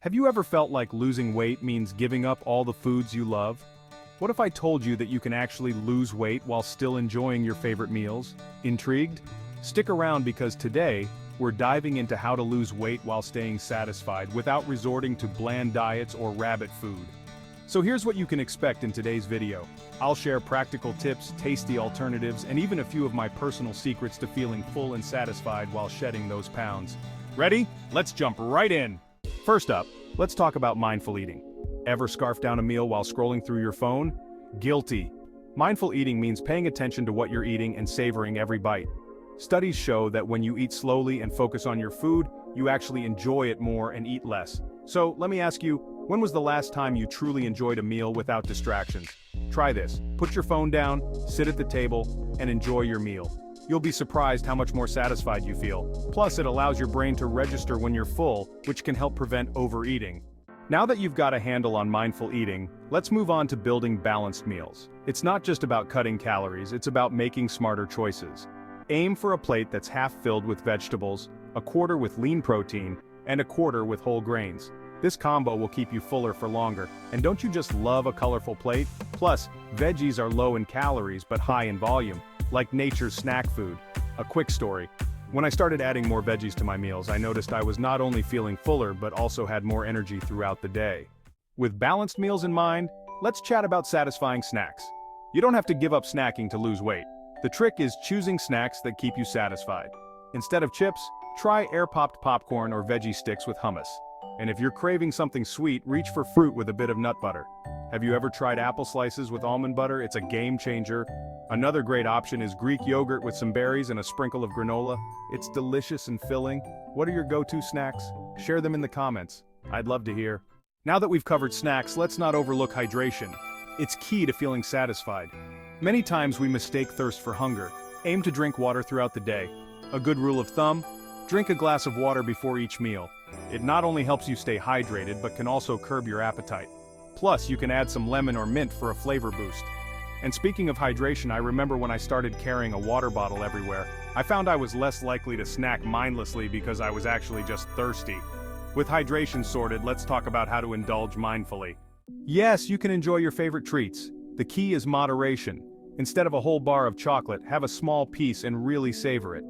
Have you ever felt like losing weight means giving up all the foods you love? What if I told you that you can actually lose weight while still enjoying your favorite meals? Intrigued? Stick around because today, we're diving into how to lose weight while staying satisfied without resorting to bland diets or rabbit food. So here's what you can expect in today's video. I'll share practical tips, tasty alternatives, and even a few of my personal secrets to feeling full and satisfied while shedding those pounds. Ready? Let's jump right in. First up, let's talk about mindful eating. Ever scarf down a meal while scrolling through your phone? Guilty. Mindful eating means paying attention to what you're eating and savoring every bite. Studies show that when you eat slowly and focus on your food, you actually enjoy it more and eat less. So let me ask you, when was the last time you truly enjoyed a meal without distractions? Try this. Put your phone down, sit at the table, and enjoy your meal. You'll be surprised how much more satisfied you feel. Plus, it allows your brain to register when you're full, which can help prevent overeating. Now that you've got a handle on mindful eating, let's move on to building balanced meals. It's not just about cutting calories, it's about making smarter choices. Aim for a plate that's half filled with vegetables, a quarter with lean protein, and a quarter with whole grains. This combo will keep you fuller for longer. And don't you just love a colorful plate? Plus, veggies are low in calories but high in volume, like nature's snack food. A quick story. When I started adding more veggies to my meals, I noticed I was not only feeling fuller but also had more energy throughout the day. With balanced meals in mind, let's chat about satisfying snacks. You don't have to give up snacking to lose weight. The trick is choosing snacks that keep you satisfied. Instead of chips, try air-popped popcorn or veggie sticks with hummus. And if you're craving something sweet, reach for fruit with a bit of nut butter. Have you ever tried apple slices with almond butter? It's a game changer. Another great option is Greek yogurt with some berries and a sprinkle of granola. It's delicious and filling. What are your go-to snacks? Share them in the comments. I'd love to hear. Now that we've covered snacks, let's not overlook hydration. It's key to feeling satisfied. Many times we mistake thirst for hunger. Aim to drink water throughout the day. A good rule of thumb: drink a glass of water before each meal. It not only helps you stay hydrated but can also curb your appetite. Plus, you can add some lemon or mint for a flavor boost. And speaking of hydration, I remember when I started carrying a water bottle everywhere, I found I was less likely to snack mindlessly because I was actually just thirsty. With hydration sorted, let's talk about how to indulge mindfully. Yes, you can enjoy your favorite treats. The key is moderation. Instead of a whole bar of chocolate, have a small piece and really savor it.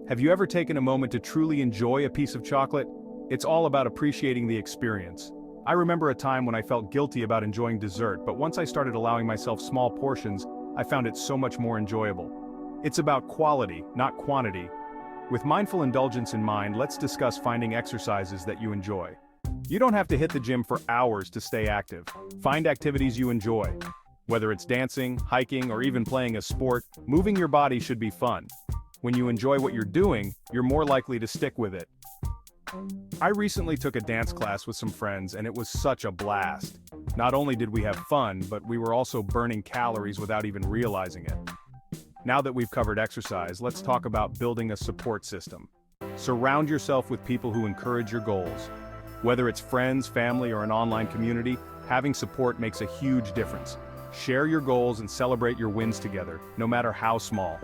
Have you ever taken a moment to truly enjoy a piece of chocolate? It's all about appreciating the experience. I remember a time when I felt guilty about enjoying dessert, but once I started allowing myself small portions, I found it so much more enjoyable. It's about quality, not quantity. With mindful indulgence in mind, let's discuss finding exercises that you enjoy. You don't have to hit the gym for hours to stay active. Find activities you enjoy. Whether it's dancing, hiking, or even playing a sport, moving your body should be fun. When you enjoy what you're doing, you're more likely to stick with it. I recently took a dance class with some friends and it was such a blast. Not only did we have fun, but we were also burning calories without even realizing it. Now that we've covered exercise, let's talk about building a support system. Surround yourself with people who encourage your goals. Whether it's friends, family, or an online community, having support makes a huge difference. Share your goals and celebrate your wins together, no matter how small.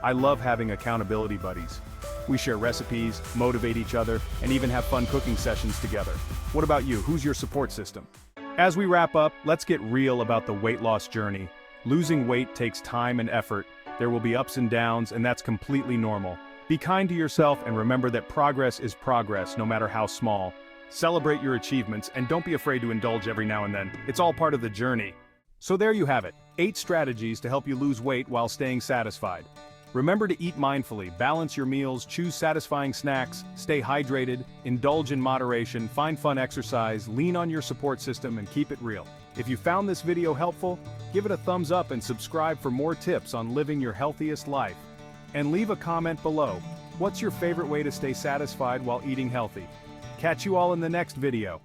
I love having accountability buddies. We share recipes, motivate each other, and even have fun cooking sessions together. What about you? Who's your support system? As we wrap up, let's get real about the weight loss journey. Losing weight takes time and effort. There will be ups and downs, and that's completely normal. Be kind to yourself and remember that progress is progress, no matter how small. Celebrate your achievements and don't be afraid to indulge every now and then. It's all part of the journey. So there you have it, 8 strategies to help you lose weight while staying satisfied. Remember to eat mindfully, balance your meals, choose satisfying snacks, stay hydrated, indulge in moderation, find fun exercise, lean on your support system, and keep it real. If you found this video helpful, give it a thumbs up and subscribe for more tips on living your healthiest life. And leave a comment below. What's your favorite way to stay satisfied while eating healthy? Catch you all in the next video.